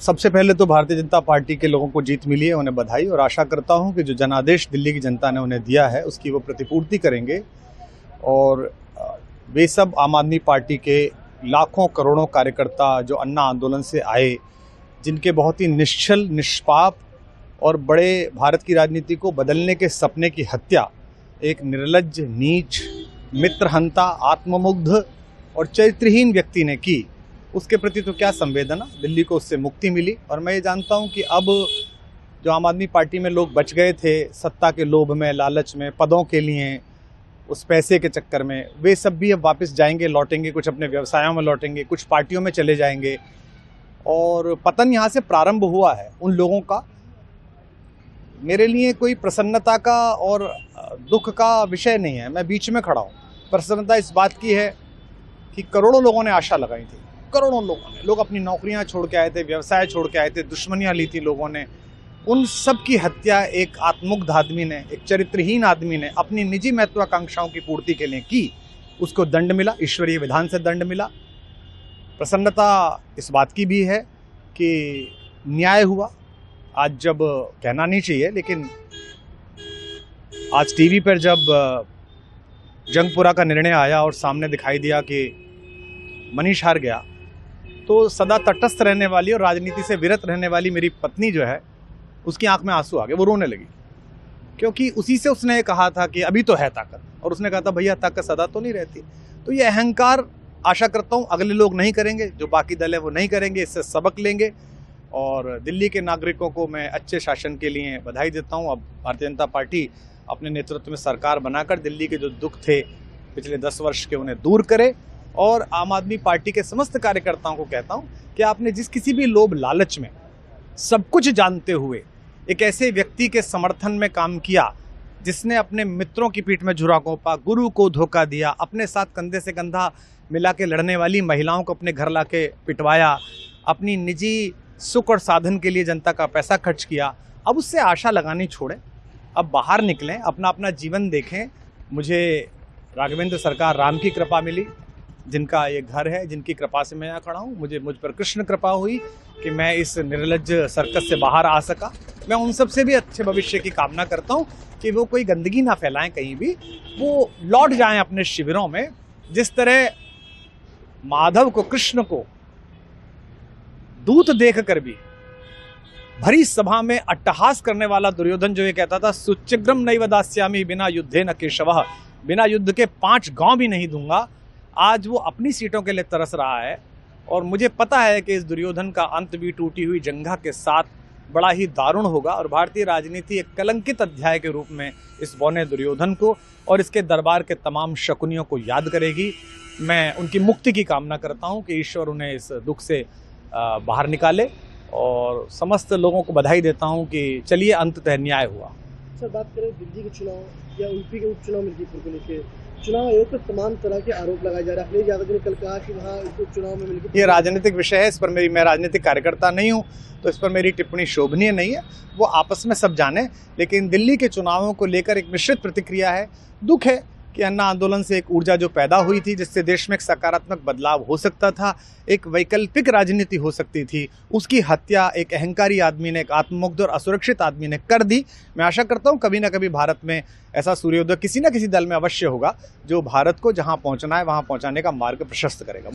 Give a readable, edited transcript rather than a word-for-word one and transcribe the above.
सबसे पहले तो भारतीय जनता पार्टी के लोगों को जीत मिली है, उन्हें बधाई। और आशा करता हूं कि जो जनादेश दिल्ली की जनता ने उन्हें दिया है उसकी वो प्रतिपूर्ति करेंगे। और वे सब आम आदमी पार्टी के लाखों करोड़ों कार्यकर्ता जो अन्ना आंदोलन से आए, जिनके बहुत ही निश्चल, निष्पाप और बड़े भारत की राजनीति को बदलने के सपने की हत्या एक निर्लज्ज, नीच, मित्रहंता, आत्ममुग्ध और चरित्रहीन व्यक्ति ने की, उसके प्रति तो क्या संवेदना। दिल्ली को उससे मुक्ति मिली। और मैं ये जानता हूं कि अब जो आम आदमी पार्टी में लोग बच गए थे सत्ता के लोभ में, लालच में, पदों के लिए, उस पैसे के चक्कर में, वे सब भी अब वापस जाएंगे, लौटेंगे, कुछ अपने व्यवसायों में लौटेंगे, कुछ पार्टियों में चले जाएंगे। और पतन यहाँ से प्रारंभ हुआ है उन लोगों का। मेरे लिए कोई प्रसन्नता का और दुख का विषय नहीं है, मैं बीच में खड़ा हूँ। प्रसन्नता इस बात की है कि करोड़ों लोगों ने आशा लगाई थी, करोड़ों लोगों ने, लोग अपनी नौकरियां छोड़ के आए थे, व्यवसाय छोड़ के आए थे, दुश्मनियां ली थी लोगों ने। उन सब की हत्या एक आत्ममुग्ध आदमी ने, एक चरित्रहीन आदमी ने अपनी निजी महत्वाकांक्षाओं की पूर्ति के लिए की। उसको दंड मिला, ईश्वरीय विधान से दंड मिला। प्रसन्नता इस बात की भी है कि न्याय हुआ। आज जब कहना नहीं चाहिए, लेकिन आज टीवी पर जब जंगपुरा का निर्णय आया और सामने दिखाई दिया कि मनीष हार गया, तो सदा तटस्थ रहने वाली और राजनीति से विरत रहने वाली मेरी पत्नी जो है, उसकी आंख में आंसू आ गए, वो रोने लगी। क्योंकि उसी से उसने कहा था कि अभी तो है ताकत, और उसने कहा था भैया ताकत सदा तो नहीं रहती। तो ये अहंकार आशा करता हूँ अगले लोग नहीं करेंगे, जो बाकी दल है वो नहीं करेंगे, इससे सबक लेंगे। और दिल्ली के नागरिकों को मैं अच्छे शासन के लिए बधाई देता हूँ। अब भारतीय जनता पार्टी अपने नेतृत्व में सरकार बनाकर दिल्ली के जो दुख थे पिछले 10 वर्ष के, उन्हें दूर करे। और आम आदमी पार्टी के समस्त कार्यकर्ताओं को कहता हूं कि आपने जिस किसी भी लोभ लालच में, सब कुछ जानते हुए एक ऐसे व्यक्ति के समर्थन में काम किया जिसने अपने मित्रों की पीठ में झुरा घोंपा, गुरु को धोखा दिया, अपने साथ कंधे से कंधा मिला के लड़ने वाली महिलाओं को अपने घर लाके पिटवाया, अपनी निजी सुख और साधन के लिए जनता का पैसा खर्च किया, अब उससे आशा लगानी छोड़ें, अब बाहर निकलें, अपना अपना जीवन देखें। मुझे राघवेंद्र सरकार राम की कृपा मिली, जिनका ये घर है, जिनकी कृपा से मैं यहाँ खड़ा हूँ। मुझ पर कृष्ण कृपा हुई कि मैं इस निर्लज्ज सर्कस से बाहर आ सका। मैं उन सब से भी अच्छे भविष्य की कामना करता हूँ कि वो कोई गंदगी ना फैलाएं कहीं भी, वो लौट जाएं अपने शिविरों में। जिस तरह माधव को, कृष्ण को दूत देख कर भी भरी सभा में अट्टहास करने वाला दुर्योधन जो ये कहता था सुचिग्रम नैव दास्यामि बिना युद्धे न केशवः, बिना युद्ध के 5 गांव भी नहीं दूंगा, आज वो अपनी सीटों के लिए तरस रहा है। और मुझे पता है कि इस दुर्योधन का अंत भी टूटी हुई जंघा के साथ बड़ा ही दारुण होगा। और भारतीय राजनीति एक कलंकित अध्याय के रूप में इस बौने दुर्योधन को और इसके दरबार के तमाम शकुनियों को याद करेगी। मैं उनकी मुक्ति की कामना करता हूं कि ईश्वर उन्हें इस दुख से बाहर निकाले। और समस्त लोगों को बधाई देता हूं कि चलिए अंततः न्याय हुआ। सर, बात करें दिल्ली के चुनाव या यूपी के उपचुनाव मिर्जापुर को लेकर, चुनाव आयोग पर तमाम तरह के आरोप लगाए जा रहे हैं। अखिलेश यादव ने कल कहा कि वहाँ उपचुनाव में मिलकर, ये राजनीतिक विषय है, इस पर मैं राजनीतिक कार्यकर्ता नहीं हूँ, तो इस पर मेरी टिप्पणी शोभनीय नहीं है। वो आपस में सब जाने। लेकिन दिल्ली के चुनावों को लेकर एक मिश्रित प्रतिक्रिया है। दुख है कि अन्ना आंदोलन से एक ऊर्जा जो पैदा हुई थी, जिससे देश में एक सकारात्मक बदलाव हो सकता था, एक वैकल्पिक राजनीति हो सकती थी, उसकी हत्या एक अहंकारी आदमी ने, एक आत्ममुग्ध और असुरक्षित आदमी ने कर दी। मैं आशा करता हूं कभी ना कभी भारत में ऐसा सूर्योदय किसी न किसी दल में अवश्य होगा, जो भारत को जहां पहुंचना है वहां पहुंचाने का मार्ग प्रशस्त करेगा।